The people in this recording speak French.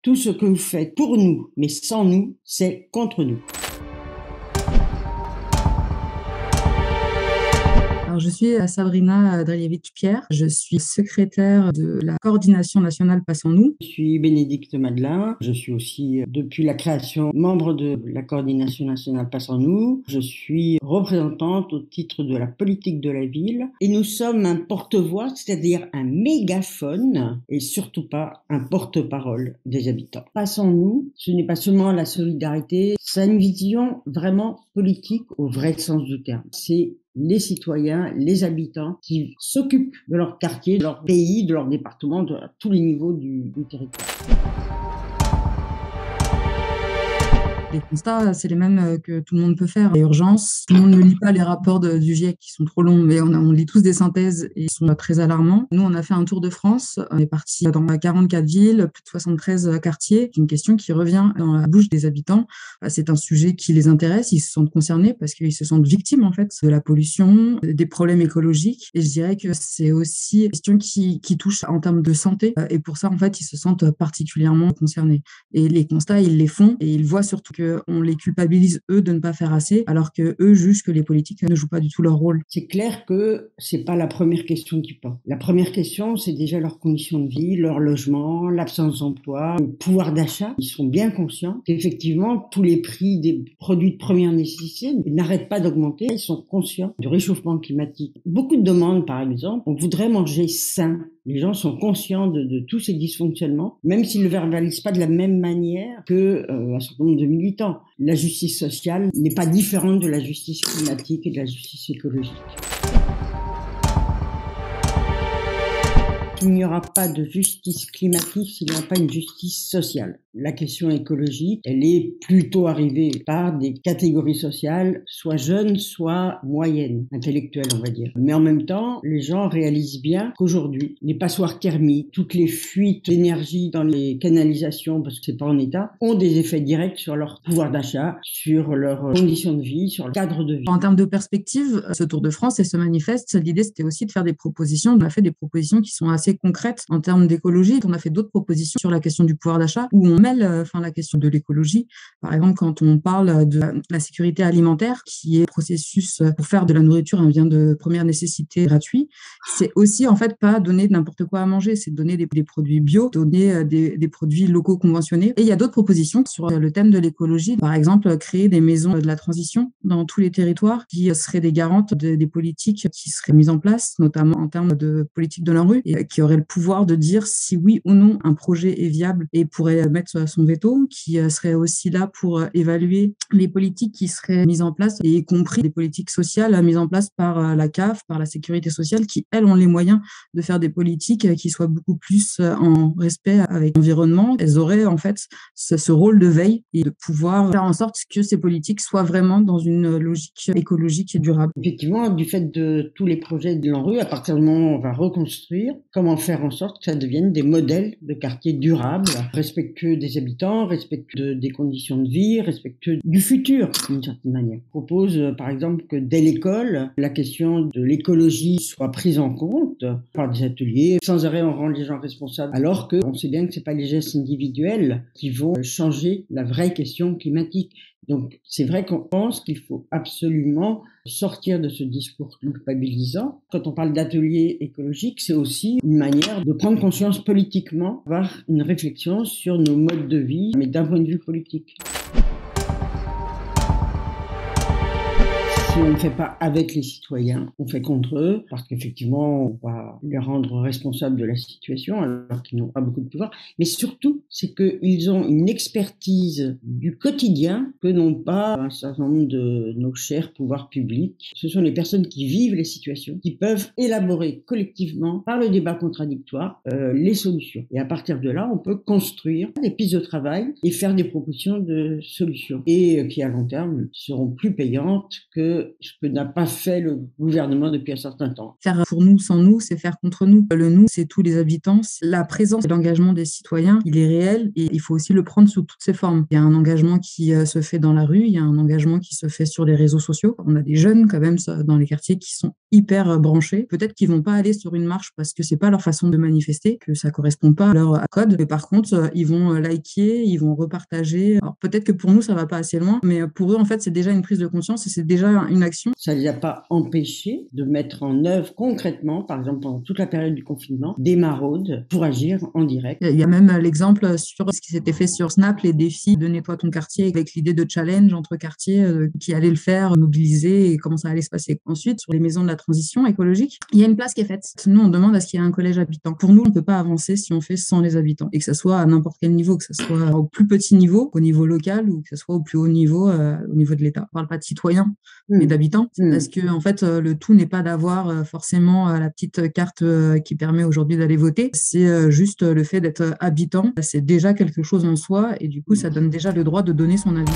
Tout ce que vous faites pour nous, mais sans nous, c'est contre nous. Alors, je suis Sabrina Drelievich-Pierre. Je suis secrétaire de la coordination nationale Passe en nous. Je suis Bénédicte Madelin. Je suis aussi, depuis la création, membre de la coordination nationale Passe en nous. Je suis représentante au titre de la politique de la ville. Et nous sommes un porte-voix, c'est-à-dire un mégaphone, et surtout pas un porte-parole des habitants. Passe en nous, ce n'est pas seulement la solidarité, c'est une vision vraiment politique au vrai sens du terme. C'est les citoyens, les habitants qui s'occupent de leur quartier, de leur pays, de leur département, de tous les niveaux du territoire. Les constats, c'est les mêmes que tout le monde peut faire. Il y a urgence. Tout le monde ne lit pas les rapports du GIEC qui sont trop longs, mais on lit tous des synthèses et ils sont très alarmants. Nous, on a fait un tour de France. On est parti dans 44 villes, plus de 73 quartiers. C'est une question qui revient dans la bouche des habitants. C'est un sujet qui les intéresse. Ils se sentent concernés parce qu'ils se sentent victimes, en fait, de la pollution, des problèmes écologiques. Et je dirais que c'est aussi une question qui touche en termes de santé. Et pour ça, en fait, ils se sentent particulièrement concernés. Et les constats, ils les font et ils voient surtout qu'on les culpabilise, eux, de ne pas faire assez, alors que eux jugent que les politiques ne jouent pas du tout leur rôle. C'est clair que c'est pas la première question qu'ils posent. La première question, c'est déjà leurs conditions de vie, leur logement, l'absence d'emploi, le pouvoir d'achat. Ils sont bien conscients qu'effectivement, tous les prix des produits de première nécessité n'arrêtent pas d'augmenter. Ils sont conscients du réchauffement climatique. Beaucoup de demandes, par exemple, on voudrait manger sain. Les gens sont conscients de tous ces dysfonctionnements, même s'ils ne le verbalisent pas de la même manière que un certain nombre de militants. La justice sociale n'est pas différente de la justice climatique et de la justice écologique. Il n'y aura pas de justice climatique s'il n'y a pas une justice sociale. La question écologique, elle est plutôt arrivée par des catégories sociales, soit jeunes, soit moyennes, intellectuelles, on va dire. Mais en même temps, les gens réalisent bien qu'aujourd'hui, les passoires thermiques, toutes les fuites d'énergie dans les canalisations, parce que c'est pas en état, ont des effets directs sur leur pouvoir d'achat, sur leurs conditions de vie, sur leur cadre de vie. En termes de perspective, ce Tour de France et ce manifeste, l'idée c'était aussi de faire des propositions. On a fait des propositions qui sont assez concrètes en termes d'écologie. On a fait d'autres propositions sur la question du pouvoir d'achat où on mêle la question de l'écologie. Par exemple, quand on parle de la sécurité alimentaire, qui est un processus pour faire de la nourriture un bien de première nécessité gratuit, c'est aussi en fait pas donner n'importe quoi à manger, c'est donner des produits bio, donner des produits locaux conventionnés. Et il y a d'autres propositions sur le thème de l'écologie. Par exemple, créer des maisons de la transition dans tous les territoires qui seraient des garantes des politiques qui seraient mises en place, notamment en termes de politique de la rue, et qui auraient le pouvoir de dire si oui ou non un projet est viable et pourrait mettre son veto, qui serait aussi là pour évaluer les politiques qui seraient mises en place, y compris des politiques sociales mises en place par la CAF, par la sécurité sociale, qui, elles, ont les moyens de faire des politiques qui soient beaucoup plus en respect avec l'environnement. Elles auraient en fait ce rôle de veille et de pouvoir faire en sorte que ces politiques soient vraiment dans une logique écologique et durable. Effectivement, du fait de tous les projets de l'ANRU, à partir du moment où on va reconstruire, comment faire en sorte que ça devienne des modèles de quartiers durables, respectueux des habitants, respectueux des conditions de vie, respectueux du futur, d'une certaine manière. Je propose, par exemple, que dès l'école, la question de l'écologie soit prise en compte par des ateliers. Sans arrêt, on rend les gens responsables, alors qu'on sait bien que c'est pas les gestes individuels qui vont changer la vraie question climatique. Donc, c'est vrai qu'on pense qu'il faut absolument sortir de ce discours culpabilisant. Quand on parle d'atelier écologique, c'est aussi une manière de prendre conscience politiquement, avoir une réflexion sur nos modes de vie, mais d'un point de vue politique. Si on ne fait pas avec les citoyens, on fait contre eux, parce qu'effectivement, on va les rendre responsables de la situation, alors qu'ils n'ont pas beaucoup de pouvoir. Mais surtout, c'est qu'ils ont une expertise du quotidien que n'ont pas un certain nombre de nos chers pouvoirs publics. Ce sont les personnes qui vivent les situations, qui peuvent élaborer collectivement, par le débat contradictoire, les solutions. Et à partir de là, on peut construire des pistes de travail et faire des propositions de solutions. Et qui, à long terme, seront plus payantes que que n'a pas fait le gouvernement depuis un certain temps. Faire pour nous sans nous, c'est faire contre nous. Le nous, c'est tous les habitants. La présence et l'engagement des citoyens, il est réel et il faut aussi le prendre sous toutes ses formes. Il y a un engagement qui se fait dans la rue, il y a un engagement qui se fait sur les réseaux sociaux. On a des jeunes quand même dans les quartiers qui sont hyper branchés. Peut-être qu'ils vont pas aller sur une marche parce que c'est pas leur façon de manifester, que ça correspond pas à leur code. Mais par contre, ils vont liker, ils vont repartager. Alors peut-être que pour nous, ça va pas assez loin, mais pour eux, en fait, c'est déjà une prise de conscience et c'est déjà une action. Ça les a pas empêchés de mettre en œuvre concrètement, par exemple pendant toute la période du confinement, des maraudes pour agir en direct. Il y a même l'exemple sur ce qui s'était fait sur Snap, les défis de nettoie ton quartier avec l'idée de challenge entre quartiers qui allaient le faire, mobiliser et comment ça allait se passer. Ensuite, sur les maisons de la transition écologique, il y a une place qui est faite. Nous, on demande à ce qu'il y ait un collège habitant. Pour nous, on ne peut pas avancer si on fait sans les habitants et que ça soit à n'importe quel niveau, que ça soit au plus petit niveau, au niveau local ou que ce soit au plus haut niveau, au niveau de l'État. On ne parle pas de citoyens, mais d'habitants, parce que en fait, le tout n'est pas d'avoir forcément la petite carte qui permet aujourd'hui d'aller voter. C'est juste le fait d'être habitant, c'est déjà quelque chose en soi et du coup, ça donne déjà le droit de donner son avis.